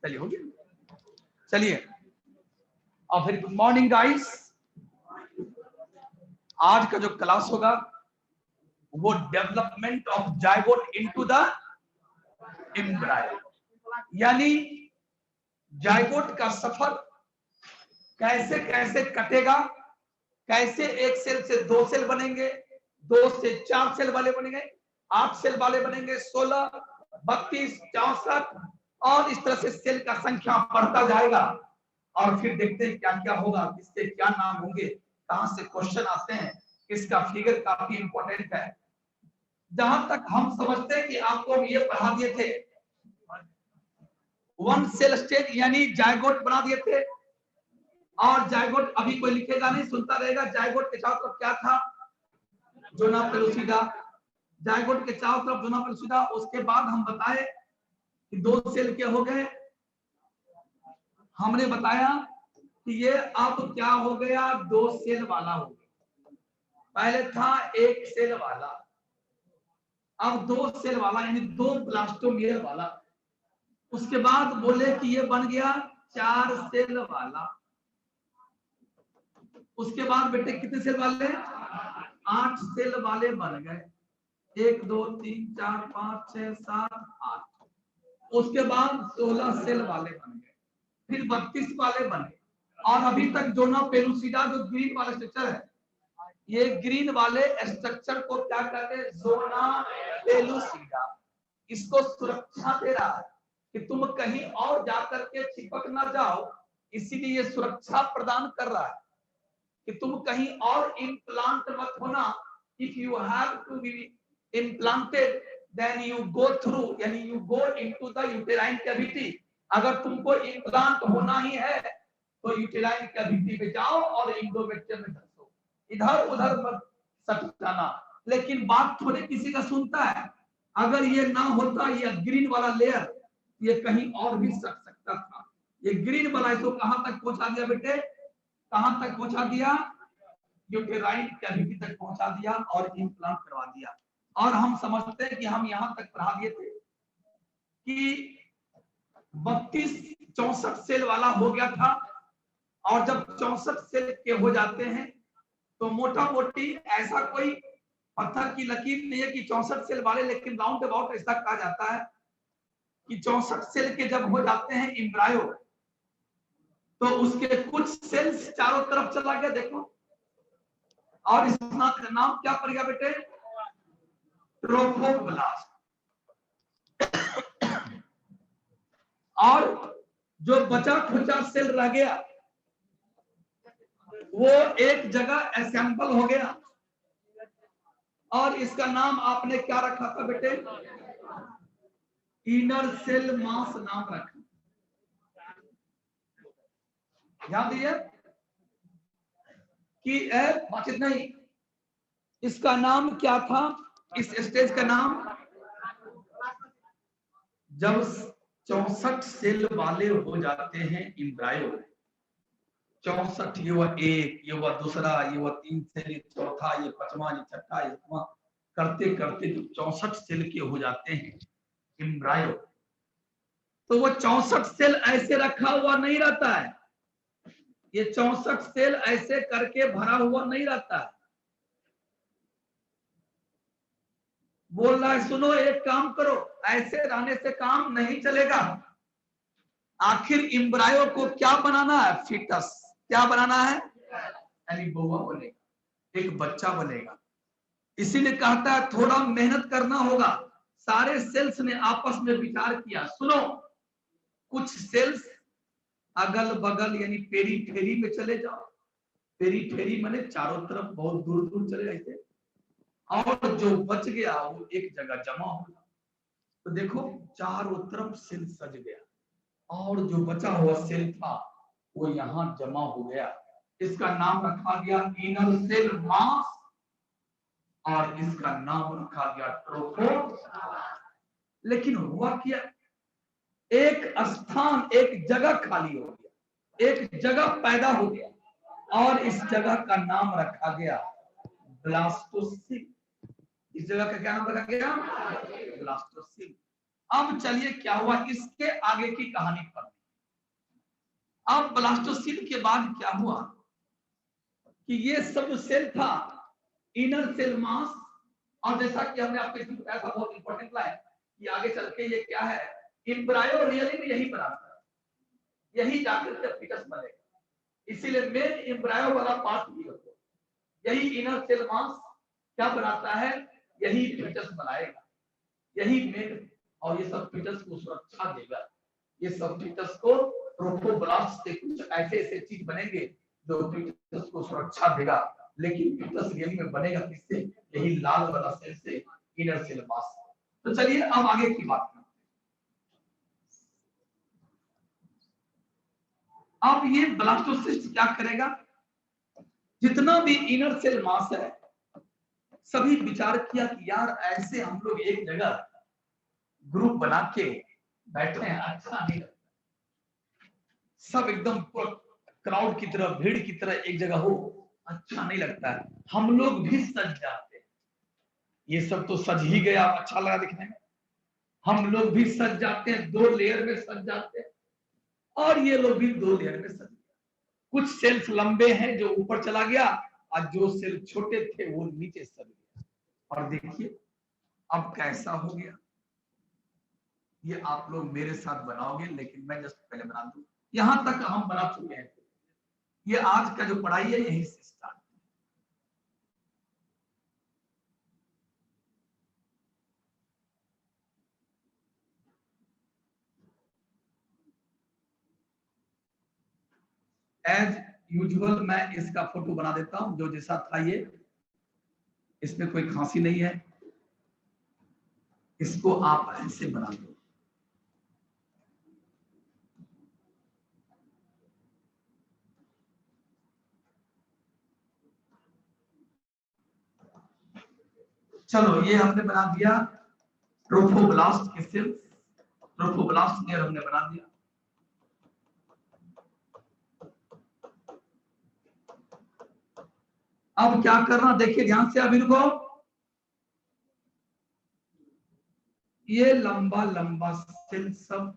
चलिए हो गया। चलिए और फिर गुड मॉर्निंग गाइस। आज का जो क्लास होगा वो development of zygote into the embryo, यानी जायगोट का सफर कैसे कैसे कटेगा, कैसे एक सेल से 2 सेल बनेंगे, 2 से 4 सेल वाले बनेंगे, 8 सेल वाले बनेंगे, 16, 32, 64 और इस तरह से सेल का संख्या बढ़ता जाएगा। और फिर देखते हैं क्या क्या होगा, किसके क्या नाम होंगे, कहां से क्वेश्चन आते हैं, इसका फिगर काफी इंपॉर्टेंट है। जहां तक हम समझते हैं कि आपको ये पढ़ा दिए थे, 1 सेल स्टेज यानी जायगोट बना दिए थे। और जायगोट अभी कोई लिखेगा नहीं, सुनता रहेगा। जायगोट के चारों तरफ क्या था? Zona pellucida. जायगोट के चारों तरफ जोना पेलुसिडा। उसके बाद हम बताए कि 2 सेल के हो गए। हमने बताया कि ये अब क्या हो गया, 2 सेल वाला हो गया। पहले था 1 सेल वाला, अब 2 सेल वाला यानी 2 ब्लास्टोमियर वाला। उसके बाद बोले कि ये बन गया 4 सेल वाला। उसके बाद बेटे कितने सेल वाले? 8 सेल वाले बन गए। 1 2 3 4 5 6 7 8। उसके बाद 16 सेल वाले बन गए, फिर 32 वाले बने। और अभी तक जोना पेलुसिडा जो ग्रीन वाला स्ट्रक्चर है, ये ग्रीन वाले स्ट्रक्चर को क्या कहते हैं? Zona pellucida. इसको सुरक्षा दे रहा है कि तुम कहीं और जाकर के चिपक ना जाओ, इसीलिए ये सुरक्षा प्रदान कर रहा है कि तुम कहीं और इम्प्लांट मत होना। If you have to be implanted then you go through, यानी you go into the uterine cavity. अगर तुमको इम्प्लांट होना ही है तो यूटेराइन कैविटी में जाओ और इंडोमेट्रियम में धंसो, इधर उधर मत सट जाना। लेकिन बात थोड़े किसी का सुनता है। अगर ये ना होता ये ग्रीन वाला लेयर, ये कहीं और भी सट सकता था। ये ग्रीन वाला इसको कहां तक पहुंचा दिया बेटे? कहां तक पहुंचा दिया? यूटेराइन कैविटी तक पहुंचा दिया और इम्प्लांट करवा दिया। और हम समझते हैं कि हम यहां तक पढ़ा दिए थे कि 32-64 सेल वाला हो गया था। और जब 64 सेल के हो जाते हैं तो मोटा मोटी ऐसा कोई पत्थर की लकीर नहीं है कि 64 सेल वाले, लेकिन राउंड अबाउट ऐसा कहा जाता है कि 64 सेल के जब हो जाते हैं एम्ब्रायो तो उसके कुछ सेल्स चारों तरफ चला गया, देखो। और इसका नाम क्या पड़ गया बेटे? ट्रोफोब्लास्ट। और जो बचा खुचा सेल रह गया वो एक जगह असेंबल हो गया और इसका नाम आपने क्या रखा था बेटे? इनर सेल मास नाम रखा। ध्यान दिए कि बातचीत नहीं, इसका नाम क्या था? इस स्टेज का नाम, जब 64 सेल वाले हो जाते हैं एम्ब्रायो, 64, ये हुआ 1, ये हुआ दूसरा, ये हुआ 3 सेल, ये चौथा, ये 5वां, ये छठा, ये 7वां, करते करते जब 64 सेल के हो जाते हैं एम्ब्रायो तो वो 64 सेल ऐसे रखा हुआ नहीं रहता है। ये 64 सेल ऐसे करके भरा हुआ नहीं रहता है। बोल रहा है सुनो, एक काम करो, ऐसे रहने से काम नहीं चलेगा। आखिर एम्ब्रायो को क्या बनाना है? फीटस। क्या बनाना है? यानी बौआ बनेगा, एक बच्चा बनेगा। इसीलिए कहता है थोड़ा मेहनत करना होगा। सारे सेल्स ने आपस में विचार किया, सुनो, कुछ सेल्स अगल बगल यानी पेरीफेरी में चले जाओ। पेरीफेरी माने चारों तरफ बहुत दूर दूर चले जाते, और जो बच गया वो एक जगह जमा होगा। तो देखो चारों तरफ सेल सज गया और जो बचा हुआ सेल था वो यहां जमा हो गया। इसका नाम रखा गया इनर सेल मास और इसका नाम रखा गया ट्रोफोब्लास्ट। लेकिन हुआ क्या? एक स्थान, एक जगह खाली हो गया, एक जगह पैदा हो गया और इस जगह का नाम रखा गया ब्लास्टोसिल। इस जगह का क्या नाम रखा गया? ब्लास्टोसिल। अब चलिए क्या हुआ, इसके आगे की कहानी पर। अब ब्लास्टोसिस्ट के बाद क्या हुआ कि ये सब जो सेल था इनर सेल मास, और जैसा कि हमने आपको इसमें बताया था बहुत इंपॉर्टेंट लाइन कि आगे चल के ये क्या है, एम्ब्रायो रियली में यही बनाता है, यही जाकर के फीटस बनेगा, इसीलिए मेन एम्ब्रायो वाला पार्ट ही होता है, यही इनर सेल मास क्या बनाता है, यही फीटस बनाएगा, यही मेन, और ये सब फीटस को सुरक्षा देगा, ये सब फीटस को ट्रोफोब्लास्ट से कुछ ऐसे ऐसे चीज बनेंगे जो फीटस को सुरक्षा देगा, लेकिन फीटस रियली में बनेगा किससे, यही लाल वाला सेल से, इनर सेल मास। तो चलिए अब आगे की बात करते हैं। अब ये ब्लास्टोसिस्ट क्या करेगा, जितना भी इनर सेल मास है सभी विचार किया कि यार ऐसे हम लोग एक जगह ग्रुप बना के बैठे हैं, अच्छा नहीं लगता, सब एकदम क्राउड की तरह, भीड़ की तरह एक जगह हो, अच्छा नहीं लगता है, हम लोग भी सज जाते हैं, ये सब तो सज ही गया, अच्छा लगा दिखने में, हम लोग भी सज जाते हैं, 2 लेयर में सज जाते हैं, और ये लोग भी 2 लेयर में सज गए, कुछ सेल्स लंबे हैं जो ऊपर चला गया, और जो सेल छोटे थे वो नीचे सज गया, और देखिए अब कैसा हो गया, ये आप लोग मेरे साथ बनाओगे, लेकिन मैं जस्ट पहले बना दूं, यहां तक हम बना चुके हैं, ये आज का जो पढ़ाई है यही से स्टार्ट। एज यूजुअल मैं इसका फोटो बना देता हूं, जो जैसा था ये, इसमें कोई खांसी नहीं है, इसको आप ऐसे बना दो, चलो ये हमने बना दिया ट्रोफोब्लास्ट की सेल्स, ट्रोफोब्लास्ट लेयर हमने बना दिया। अब क्या करना, देखिए ध्यान से, अभी रुको, ये लंबा लंबा सेल सब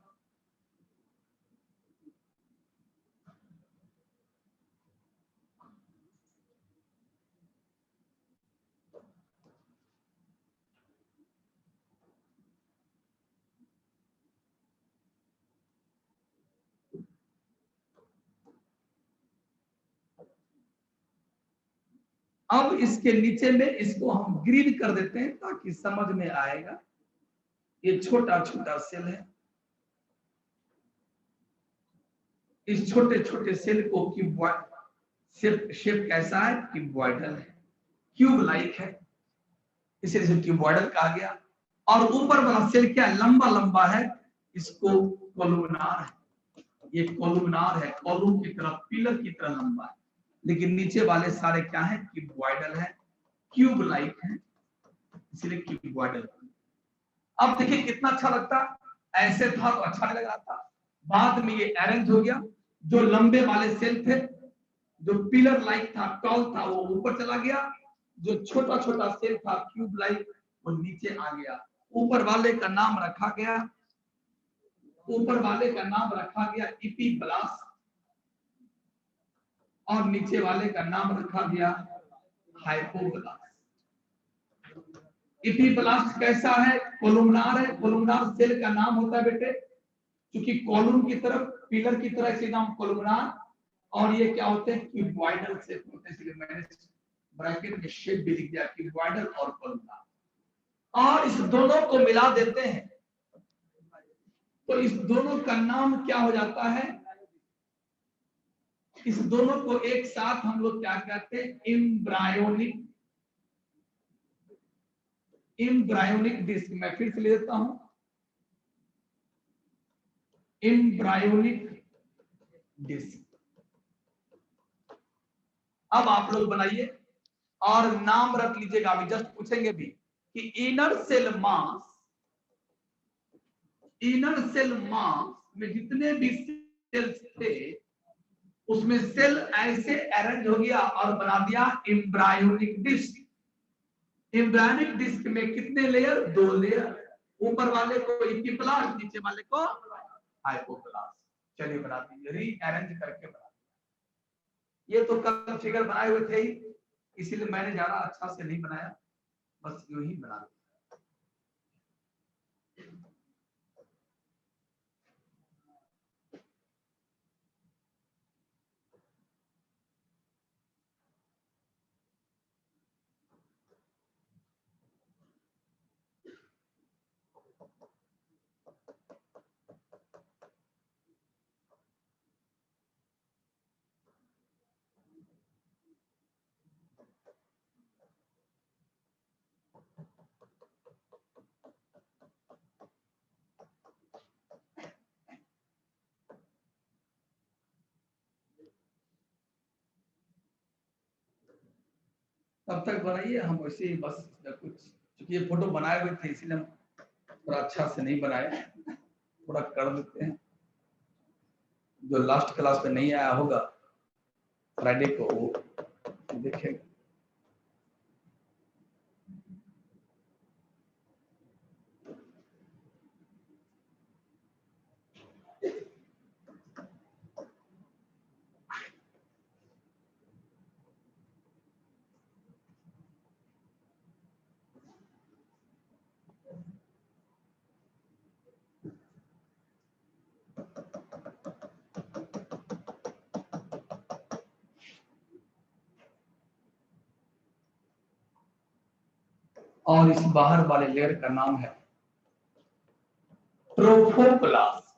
अब इसके नीचे में इसको हम ग्रीन कर देते हैं ताकि समझ में आएगा, ये छोटा छोटा सेल है, इस छोटे छोटे सेल को क्यूबॉइड शेप कैसा है, क्यूबॉइडल है, क्यूब लाइक है, इसे क्यूबॉइडल कहा गया, और ऊपर वाला सेल क्या लंबा लंबा है, इसको कोलुमनार है, ये कोलुमनार है, कॉलम की तरह, पिलर की तरह लंबा है, लेकिन नीचे वाले सारे क्या है, क्यूबॉइडल है, क्यूब लाइक है, इसलिए क्यूबॉइडल। अब देखिए कितना अच्छा लगता, ऐसे था तो अच्छा नहीं लग रहा था, बाद में ये अरेंज हो गया, जो लंबे वाले सेल थे, जो पिलर लाइक था, टॉल था, वो ऊपर चला गया, जो छोटा छोटा सेल था क्यूब लाइक वो नीचे आ गया, ऊपर वाले का नाम रखा गया, ऊपर वाले का नाम रखा गया इपीब्लास्ट, और नीचे वाले का नाम रखा गया हाइपोब्लास्ट। इपीब्लास्ट कैसा है, कोलुमनार है, कोलुमनार सेल का नाम होता है बेटे, क्योंकि कॉलम की तरफ, पिलर की तरह, इसे नाम कोलुमनार, और ये क्या होते हैं, क्यूबॉइडल शेप होते हैं, इसलिए मैंने ब्रैकेट में शेप भी लिख दिया, क्यूबॉइडल और कोलुमनार, और इस दोनों को मिला देते हैं तो इस दोनों का नाम क्या हो जाता है, इस दोनों को एक साथ हम लोग क्या कहते हैं, एम्ब्रायोनिक डिस्क। मैं फिर से ले देता हूं, एम्ब्रायोनिक डिस्क। अब आप लोग बनाइए और नाम रख लीजिएगा, अभी जस्ट पूछेंगे भी कि इनर सेल मास में जितने भी सेल्स थे उसमें सेल ऐसे अरेंज हो गया और बना दिया एम्ब्रायोनिक डिस्क। एम्ब्रायोनिक डिस्क में कितने लेयर, 2 लेयर, ऊपर वाले को इपीब्लास्ट, नीचे वाले को हाइपोब्लास्ट। चलिए बना दीजिए, रीअरेंज करके बना दीजिए। ये तो कल फिगर बनाए हुए थे ही, इसीलिए मैंने ज्यादा अच्छा से नहीं बनाया, बस यूं ही बना दिया। तब तक बनाइए, हम वैसे ही बस कुछ, क्योंकि ये फोटो बनाए हुए थे इसीलिए हम थोड़ा अच्छा से नहीं बनाए, थोड़ा कर देते हैं। जो लास्ट क्लास में नहीं आया होगा फ्राइडे को वो देखेगा। और इस बाहर वाले लेयर का नाम है ट्रोफोप्लास्ट।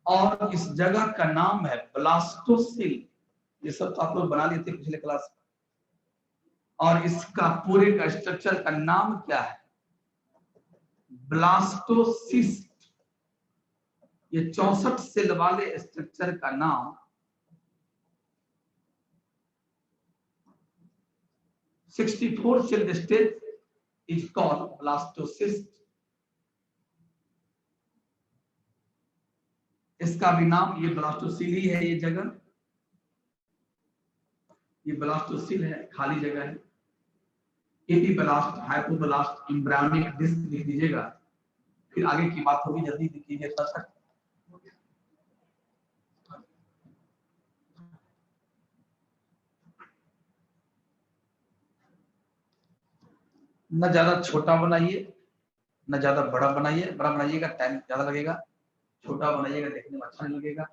और इस जगह का नाम है ब्लास्टोसिल। ये सब तो आप लोग बना लिए थे पिछले क्लास में। और इसका पूरे का स्ट्रक्चर का नाम क्या है? ब्लास्टोसिस्ट। ये 64 सेल वाले स्ट्रक्चर का नाम 64 cell stage is called blastocyst। इसका भी नाम, ये ब्लास्टोसिल ही है, ये जगह, ये ब्लास्टोसिल है, खाली जगह है। एपीब्लास्ट, हाइपोब्लास्ट, एम्ब्रायोनिक डिस्क लिख दीजिएगा, फिर आगे की बात होगी, जल्दी लिखिए तब तक। न ज्यादा छोटा बनाइए, न ज्यादा बड़ा बनाइए। बड़ा बनाइएगा टाइम ज्यादा लगेगा, छोटा बनाइएगा देखने में अच्छा नहीं लगेगा,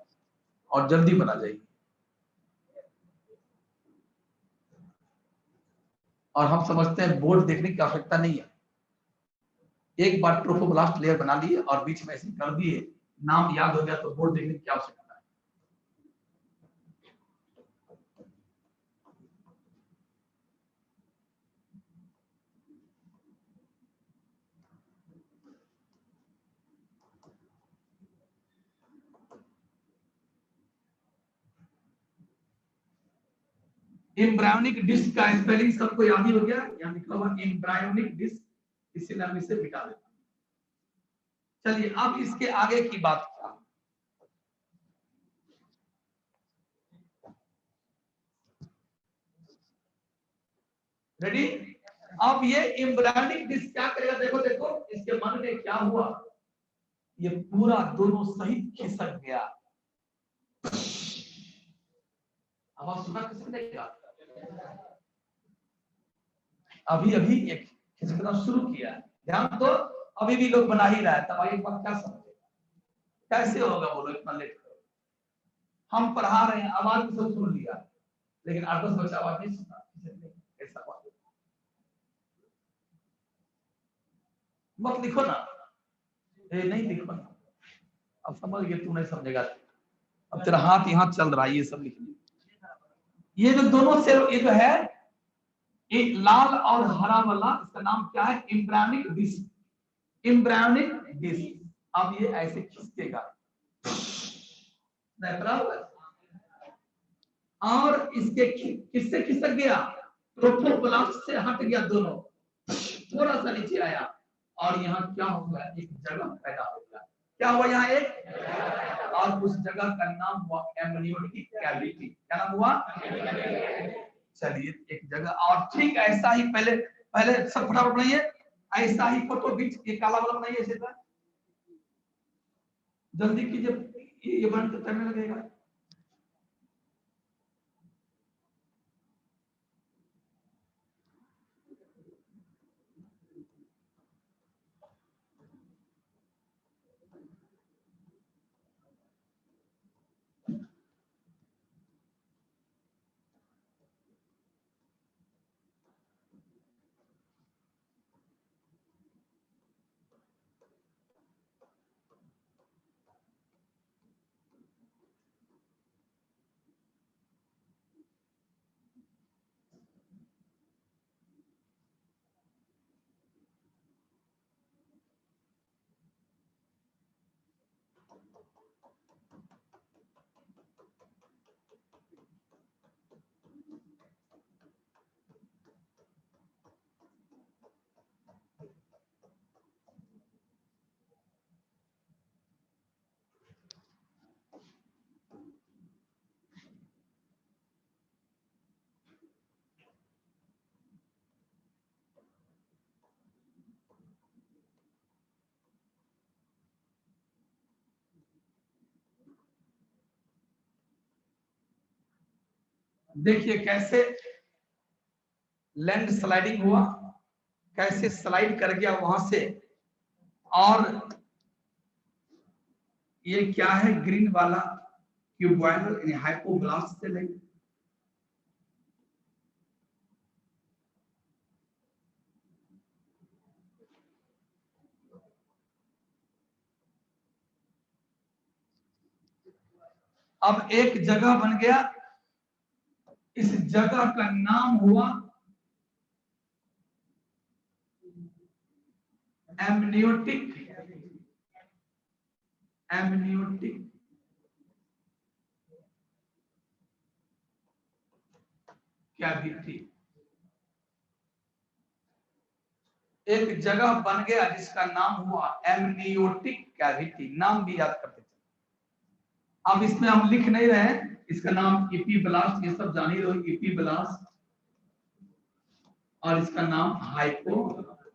और जल्दी बना जाइए। और हम समझते हैं बोर्ड देखने की आवश्यकता नहीं है। एक बार ट्रोफोब्लास्ट लेयर बना लिए और बीच में ऐसे कर दिए, नाम याद हो गया तो बोर्ड देखने की आवश्यकता है। एम्ब्रायोनिक डिस्क का स्पेलिंग सबको याद ही हो गया, यहाँ लिखा हुआ एम्ब्रायोनिक डिस्क, इसीलिए हम इसे मिटा देते हैं। चलिए अब इसके आगे की बात क्या? रेडी? अब ये एम्ब्रायोनिक डिस्क क्या करेगा? देखो देखो इसके मन में क्या हुआ, ये पूरा दोनों सहित खिसक गया। आवाज सुना खिसकने का? अभी अभी ये खिसकना शुरू किया, ध्यान तो अभी भी लोग बना ही रहा है, तब एक बात क्या समझेगा, कैसे होगा बोलो इतना लेट? हम पढ़ा रहे हैं, आवाज तो सब सुन लिया, लेकिन 8-10 बच्चा आवाज नहीं सुना। ऐसा बात मत लिखो ना, ये नहीं लिखो ना, अब समझ गए, तू नहीं समझेगा, अब तेरा हाथ यहाँ चल रहा है, ये सब लिखने। ये जो दोनों सेल, ये जो है एक लाल और हरा वाला, इसका नाम क्या है? Embryonic disc. एम्ब्रायोनिक डिस्क अब ये ऐसे खिसकेगा, और इसके किससे खिसक गया? ट्रोफोब्लास्ट से हट गया, दोनों थोड़ा सा नीचे आया, और यहाँ क्या होगा? एक जगह पैदा होगा। क्या हुआ यहाँ? एक, और उस जगह का नाम हुआ एमनियोटिक कैविटी। क्या नाम हुआ? चलिए एक जगह, और ठीक ऐसा ही पहले सब फटाफट बनाइए। ऐसा ही फोटो बीच ये काला वाला बनाइए ऐसे था, जल्दी कीजिए ये बनते टाइम लगेगा। देखिए कैसे लैंड स्लाइडिंग हुआ, कैसे स्लाइड कर गया वहां से। और ये क्या है, ग्रीन वाला क्यूबॉइडल हाइपोब्लास्ट सेल है। अब एक जगह बन गया, इस जगह का नाम हुआ एमनियोटिक कैविटी। एक जगह बन गया जिसका नाम हुआ एमनियोटिक कैविटी, नाम भी याद करते चलो। अब इसमें हम लिख नहीं रहे हैं, इसका नाम इपीब्लास्ट, ये सब जान ही रहो, इपीब्लास्ट, और इसका नाम हाइपोब्लास्ट।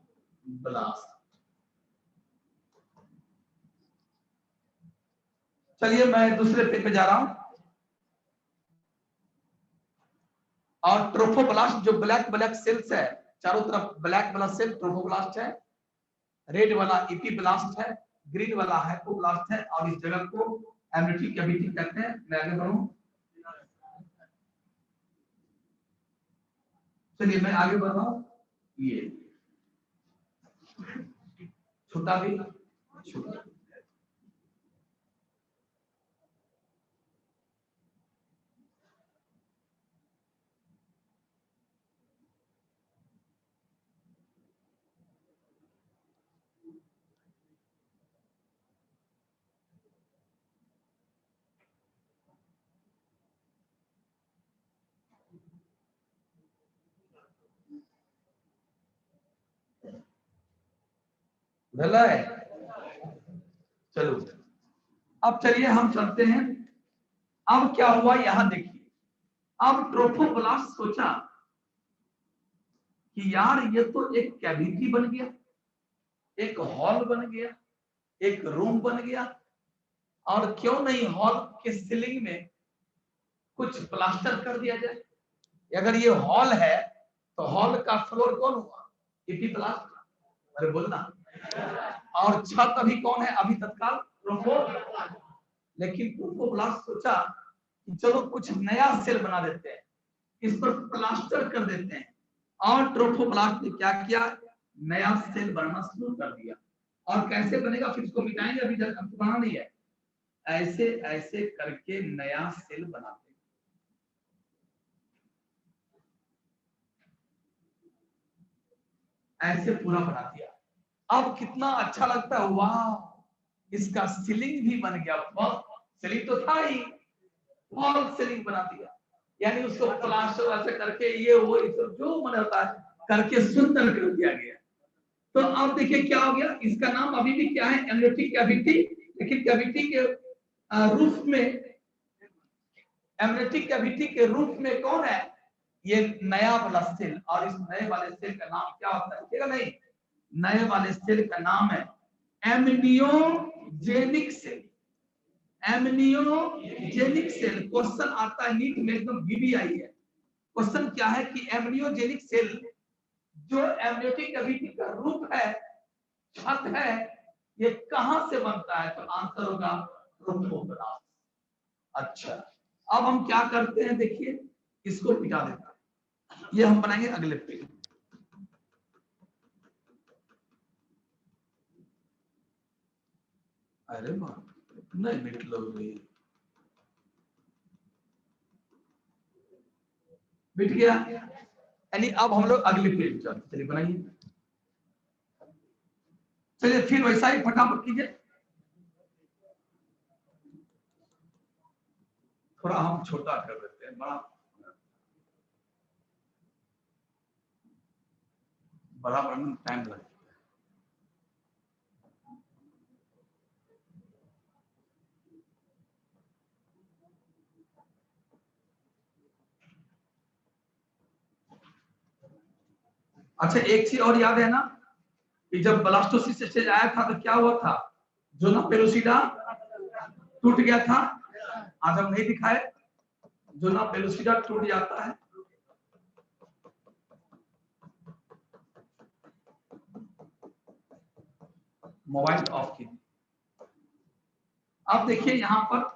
चलिए मैं दूसरे पेज पे जा रहा हूं। और ट्रोफोब्लास्ट जो ब्लैक ब्लैक सेल्स है, चारों तरफ ब्लैक वाला सेल ट्रोफोब्लास्ट है, रेड वाला इपीब्लास्ट है, ग्रीन वाला हाइपोब्लास्ट है, और इस जगह को एमनियोटिक कैविटी कहते हैं। मैं आगे बढ़ूं, चलिए मैं आगे बढ़ रहा हूं। ये छोटा भी छोटा, भला है। चलो अब चलिए हम चलते हैं। अब क्या हुआ यहां देखिए, अब ट्रोफोब्लास्ट सोचा कि यार ये तो एक कैविटी बन गया, एक हॉल बन गया, एक रूम बन गया, और क्यों नहीं हॉल के सीलिंग में कुछ प्लास्टर कर दिया जाए। अगर ये हॉल है तो हॉल का फ्लोर कौन हुआ, इपीब्लास्ट, अरे बोलना। और छत अभी कौन है अभी तत्काल, ट्रोफो। लेकिन ट्रोफोब्लास्ट सोचा कि चलो कुछ नया सेल बना देते हैं, इस पर प्लास्टर कर देते हैं। और ट्रोफोब्लास्ट ने क्या किया, नया सेल बनना शुरू कर दिया। और कैसे बनेगा फिर इसको मिटाएंगे, अभी हमको बनाना नहीं है, ऐसे ऐसे करके नया सेल बनाते हैं। ऐसे पूरा बना दिया। अब कितना अच्छा लगता है, वाह इसका सीलिंग भी बन गया। सीलिंग तो था ही, फॉल सीलिंग बना दिया, यानी उसको प्लास्टर ऐसे करके ये वो जो मन होता है करके सुंदर कर दिया गया। तो अब देखिए क्या हो गया, इसका नाम अभी भी क्या है, एमनियोटिक कैविटी। लेकिन कैविटी के रूफ में, एमनियोटिक कैविटी के रूफ में कौन है, ये नया वाला सेल। और इस नए वाले सेल का नाम क्या होता है, नहीं नए वाले सेल का नाम है amniogenic cell. Amniogenic cell question आता है नीट में, एकदम बीबीआई है। क्वेश्चन क्या है कि एमनियोजेनिक सेल जो एमनियोटिक कैविटी का रूप है, छत है, ये कहां से बनता है? तो आंसर होगा ट्रोफोब्लास्ट। अच्छा, अब हम क्या करते हैं, देखिए इसको मिटा देता है, ये हम बनाएंगे अगले पेज। अरे नहीं मिट लोगे, मिट गया। यानी अब हम लोग अगले पेज चलते, चलिए बनाइए। चलिए फिर वैसा ही फटाफट कीजिए। थोड़ा हम छोटा कर देते हैं, बड़ा बड़ा बनने में टाइम लगता है। अच्छा, एक चीज और याद है ना कि जब ब्लास्टोसिस स्टेज आया था तो क्या हुआ था? जोना पेलुसिडा टूट गया था। आज हम नहीं दिखाए, जोना पेलुसिडा टूट जाता है। मोबाइल ऑफ कीजिए। अब देखिए यहां पर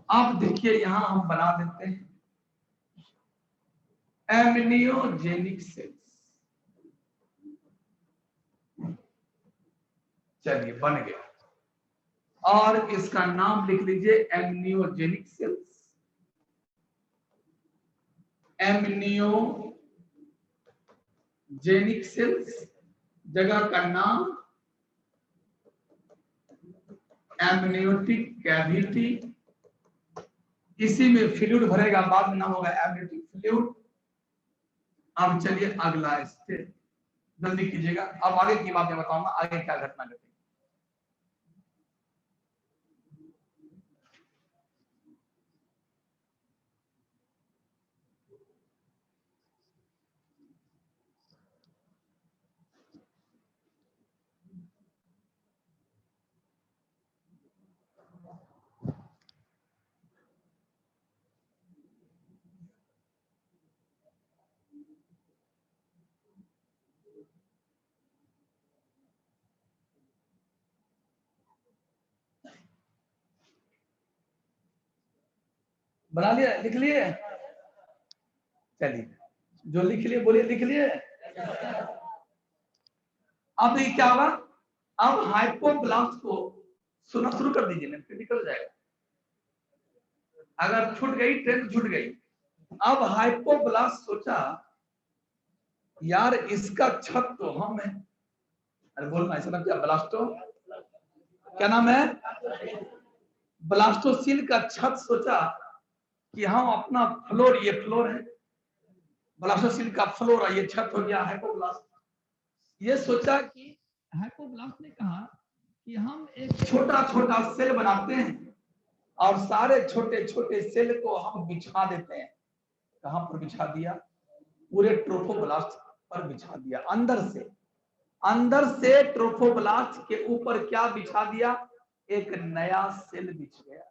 अब देखिए यहां हम बना देते हैं एमनियोजेनिक सेल्स। चलिए बन गया, और इसका नाम लिख लीजिए एमनियोजेनिक सेल्स। एमनियोजेनिक सेल्स, जगह का नाम एमनियोटिक कैविटी, इसी में फ्लूइड भरेगा, बाद में नाम होगा एमनियोटिक फ्लूइड। अब चलिए अगला स्टेप, जल्दी कीजिएगा। अब आगे की बात मैं बताऊंगा, आगे क्या घटना घटेगी। बना लिया, लिख लिए? चलिए जो लिख लिए बोलिए, लिख लिए? अब देखिए क्या होगा, अब हाइपोब्लास्ट को सुना शुरू कर दीजिए, नहीं फिर निकल जाएगा। अगर छूट गई ट्रेन छूट गई। अब हाइपोब्लास्ट सोचा यार इसका छत तो हम है। अरे बोलना ऐसा नाम क्या? ब्लास्टो, क्या नाम है? ब्लास्टोसिल का छत सोचा कि हम अपना फ्लोर, ये फ्लोर है, ब्लास्टोसिल का फ्लोर है, ये छत हो गया हाइपोब्लास्ट। ये सोचा कि हाइपोब्लास्ट ने कहा कि हम एक छोटा छोटा सेल बनाते हैं और सारे छोटे छोटे सेल को हम बिछा देते हैं। कहां पर बिछा दिया? पूरे ट्रोफोब्लास्ट पर बिछा दिया। अंदर से ट्रोफोब्लास्ट के ऊपर क्या बिछा दिया? एक नया सेल बिछ गया,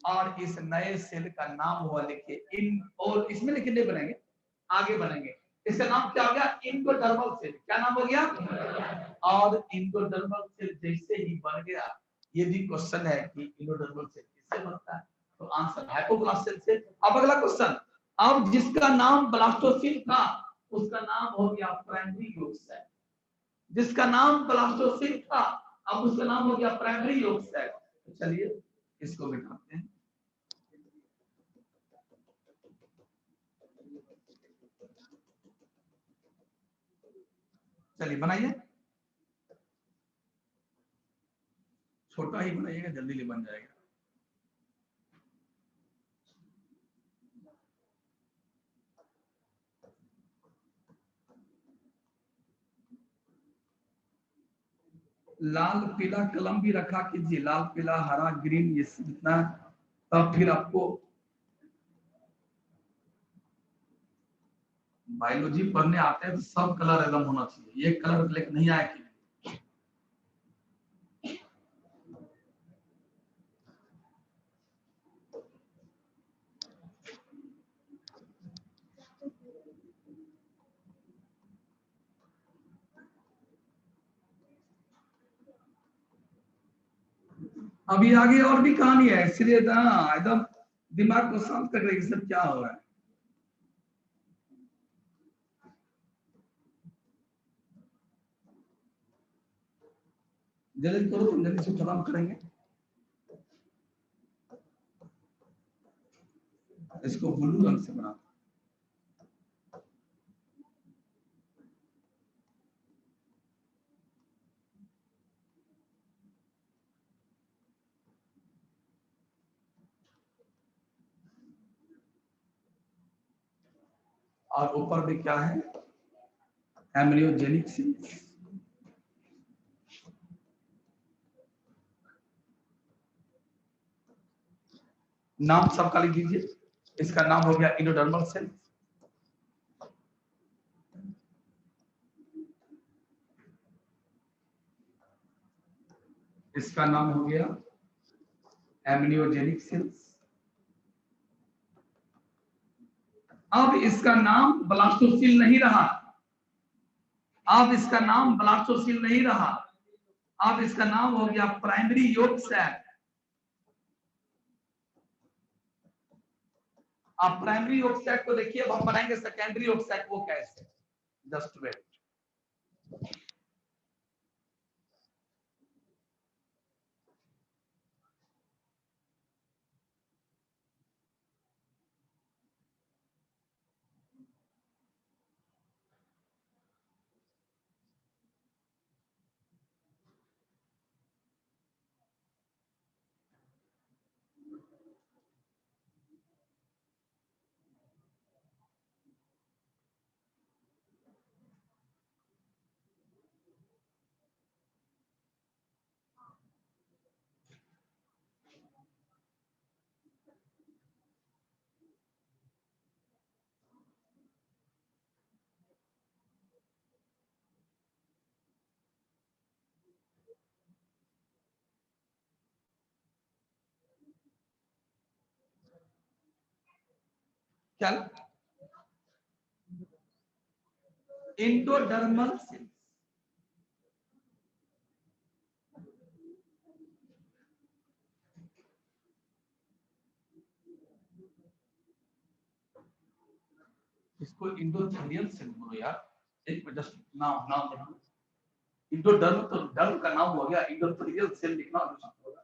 और इस नए सेल का नाम हुआ, लिखिए इन, और इसमें लिखिए नहीं बनेंगे, आगे बनेंगे। इसका नाम क्या हो गया? Endodermal cell. क्या नाम हो गया? और इंडोडर्मल सेल जैसे ही बन गया, ये भी क्वेश्चन है कि इंडोडर्मल सेल किससे बनता है? तो आंसर हाइपोब्लास्ट सेल से। अब अगला क्वेश्चन, अब जिसका नाम ब्लास्टोसिल था उसका नाम हो गया प्राइमरी यॉर्क सेल। जिसका नाम ब्लास्टोसिल था अब उसका नाम हो गया प्राइमरी यॉर्क सेल। तो चलिए इसको बिठाते हैं। चलिए बनाइए, छोटा ही बनाइएगा, जल्दी बन जाएगा। लाल पीला कलम भी रखा कीजिए, लाल पीला हरा ग्रीन ये जितना, तब फिर आपको बायोलॉजी पढ़ने आते हैं तो सब कलर एकदम होना चाहिए, ये कलर लेके नहीं आए कि अभी आगे और भी कहानी है, इसलिए एकदम दिमाग को शांत कर रही सब क्या हो रहा है। जल्दी करो, तुम जल्दी से खत्म करेंगे। इसको ब्लू रंग से बना, और ऊपर भी क्या है, एम्ब्रियोजेनिक सेल्स। नाम सबका लिख दीजिए, इसका नाम हो गया एंडोडर्मल सेल, इसका नाम हो गया एम्ब्रियोजेनिक सेल्स। अब इसका नाम ब्लास्टोसिल नहीं रहा, अब इसका नाम ब्लास्टोसिल नहीं रहा, अब इसका नाम हो गया प्राइमरी योग सैक। आप प्राइमरी योग सैक को देखिए, अब हम बनाएंगे सेकेंडरी योग सैक, वो कैसे, जस्ट वेट। क्या एंडोडर्मल सेल्स, इसको इंडोथेलियल सेल बोलो यार, एक मिनट जस्ट नाम नाम लिखो। इंडोडर्म तो डर्म का नाम हो गया, इंडोथेलियल सेल लिखना होगा,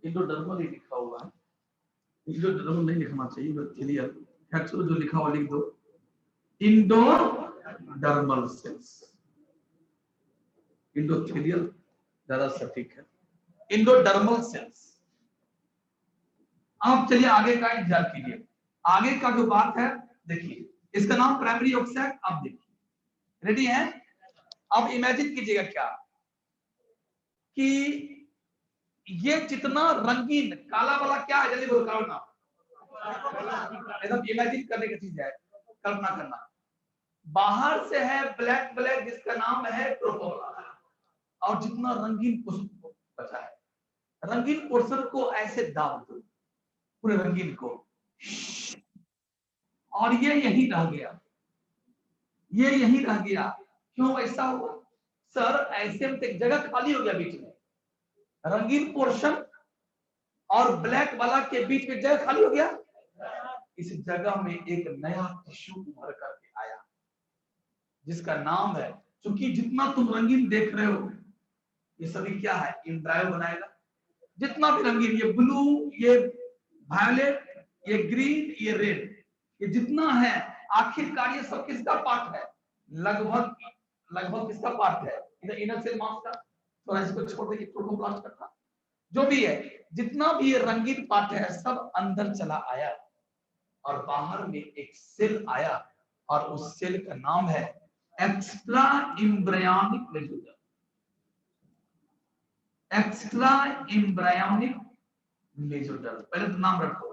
इंडोडर्मल ही लिखा हुआ है, इंडोडर्मल नहीं लिखना चाहिए, इंडोथेलियल एक्चुअली जो लिखा हुआ लिख दो, इंडोडर्मल सेल्स, इंडोथेलियल ज्यादा सटीक है, इंडोडर्मल सेल्स। अब चलिए आगे का इंतजार कीजिए, आगे का जो बात है देखिए, इसका नाम प्राइमरी योग सैक। अब देखिए, रेडी है? अब इमेजिन कीजिएगा क्या कि ये जितना रंगीन काला वाला क्या है, जल्दी बोलो, कल्पना, एकदम इमेजिन करने की चीज है, कल्पना करना। बाहर से है ब्लैक ब्लैक, जिसका नाम है प्रोपोला, और जितना रंगीन पोर्शन बचा है, रंगीन पोर्शन को ऐसे दाब दो, पूरे रंगीन को, और ये यही रह गया, ये यही रह गया। क्यों ऐसा हुआ सर? ऐसे में एक जगह खाली हो गया बीच में, रंगीन पोर्शन और ब्लैक वाला के बीच में जगह खाली हो गया, इस जगह में एक नया टिश्यू उभर करके आया, जिसका नाम है, क्योंकि जितना तुम रंगीन देख रहे हो ये सभी क्या है, एम्ब्रायो बनाएगा, जितना भी रंगीन, ये ब्लू, ये वायलेट, ये ग्रीन, ये रेड, ये जितना है आखिरकार ये सब किसका पार्ट है? लगभग लगभग किसका पार्ट है? इधर इनर सेल मास का। थोड़ा इसको छोड़ देंगे, प्रोटोप्लास्ट का जो भी है, जितना भी ये रंगीन पार्ट है सब अंदर चला आया और बाहर में एक सेल आया और उस सेल का नाम है extra embryonic mesoderm. Extra embryonic mesoderm, पहले तो नाम रखो।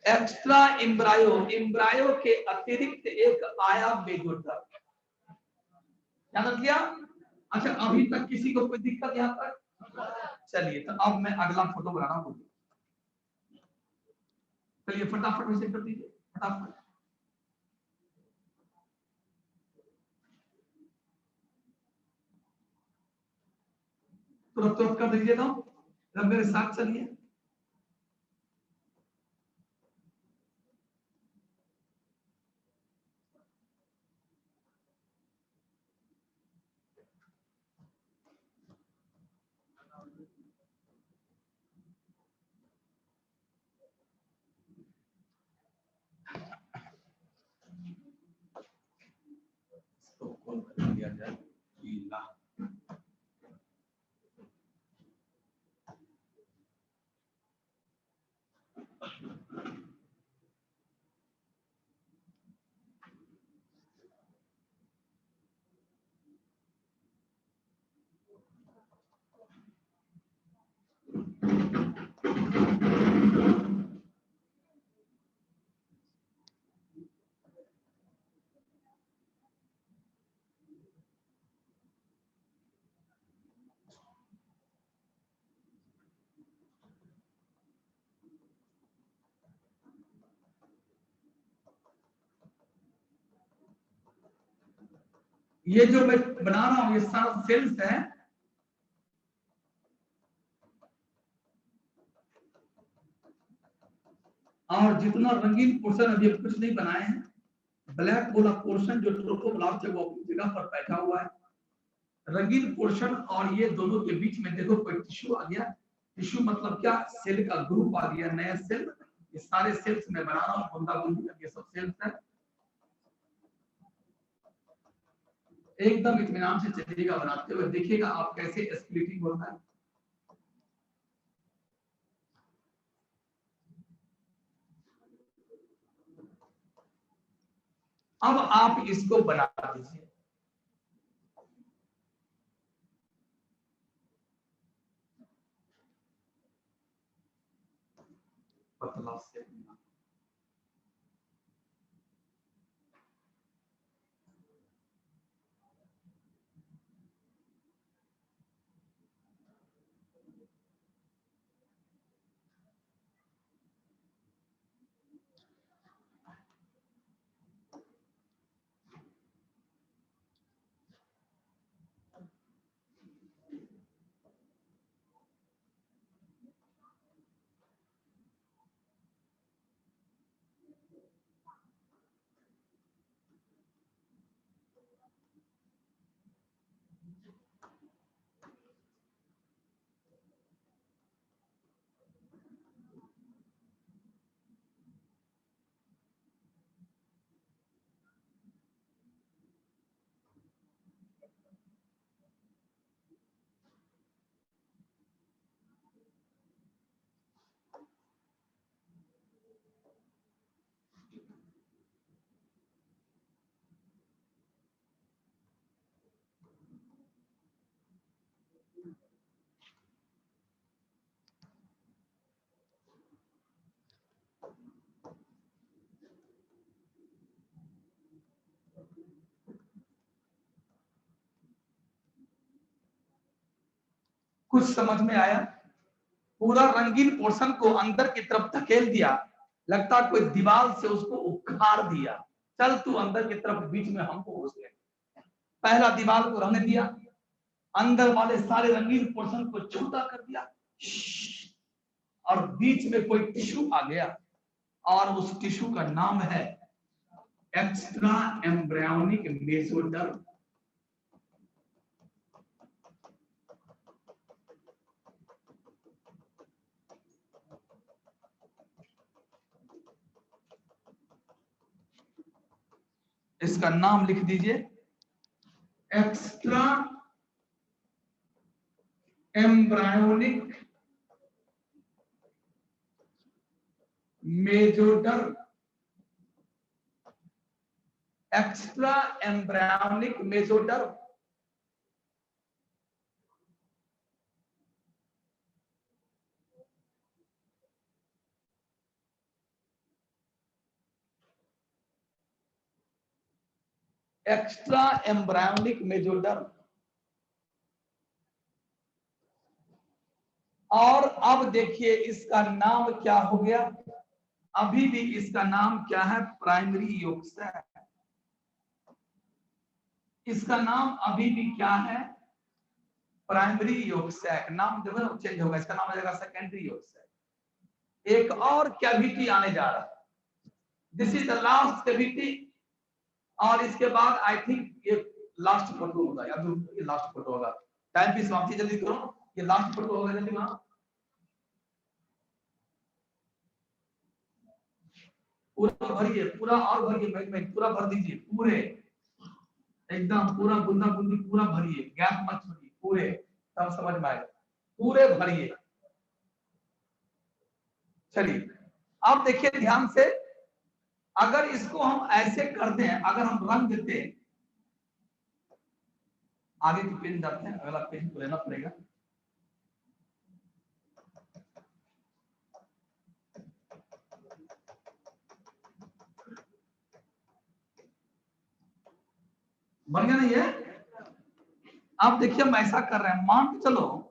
एक्स्ट्रा एम्ब्रायो, एम्ब्रायो के अतिरिक्त एक आया मेसोडर्म। क्या कर दिया? अच्छा, अभी तक किसी को कोई दिक्कत यहाँ तक? चलिए, तो अब मैं अगला फोटो बनाना हूँ। चलिए फटाफट वैसे कर दीजिए, फटाफट। तुरंत तुरंत कर दीजिए, तो मेरे साथ चलिए। इसको कॉल कर दिया जाए। ये जो मैं बना रहा हूँ ये सारा सेल्स है। और जितना रंगीन पोर्शन अभी कुछ नहीं बनाए हैं, ब्लैक वाला पोर्शन जो ट्रोपोब्लास्ट है वो अपनी जगह पर बैठा हुआ है। रंगीन पोर्शन और ये दोनों के बीच में देखो कोई टिश्यू आ गया। टिश्यू मतलब क्या? सेल का ग्रुप आ गया, नया सेल। ये सारे सेल्स में बना रहा हूँ, बूंदा बूंदी, ये सब सेल्स है। एकदम इत्मीनान से चलिएगा बनाते हुए, देखिएगा आप कैसे स्प्लिटिंग होता है। अब आप इसको बना दीजिए। पतला से कुछ समझ में आया? पूरा रंगीन पोर्शन को अंदर की तरफ धकेल दिया, लगता कोई दीवार से उसको उखाड़ दिया। चल तू अंदर की तरफ, बीच में हमको घुस गए। पहला दीवार को रहने दिया, अंदर वाले सारे रंगीन पोर्शन को छोटा कर दिया और बीच में कोई टिश्यू आ गया और उस टिश्यू का नाम है एक्स्ट्रा एम्ब्रियोनिक मेसोडर्म। इसका नाम लिख दीजिए, extra embryonic mesoderm, extra embryonic mesoderm. Extra embryonic mesoderm. और अब देखिए इसका नाम क्या हो गया, अभी भी इसका नाम क्या है, प्राइमरी योगक्षय। इसका नाम अभी भी क्या है, प्राइमरी योगक्षय। नाम जो है चेंज होगा, इसका नाम हो जाएगा सेकेंडरी योगक्षय। एक और कैविटी आने जा रहा है, this is the last cavity. और इसके बाद आई थिंक ये लास्ट फोटो होगा, या ये लास्ट फोटो होगा। टाइम की समाप्ति जल्दी करो, ये लास्ट फोटो होगा, जल्दी वहां पूरा भरिए, पूरा और भरिए, मैं पूरा भर दीजिए, पूरे एकदम पूरा बूंदा बूंदी पूरा भरिए, गैप मत छोड़िए, पूरे तब समझ में आएगा, पूरे भरिए। चलिए अब देखिए ध्यान से, अगर इसको हम ऐसे कर दें, अगर हम रंग देते, आगे की पेन डालते हैं, अगला पेन को लेना पड़ेगा। बन गया नहीं है? अब देखिए हम ऐसा कर रहे हैं, मान के चलो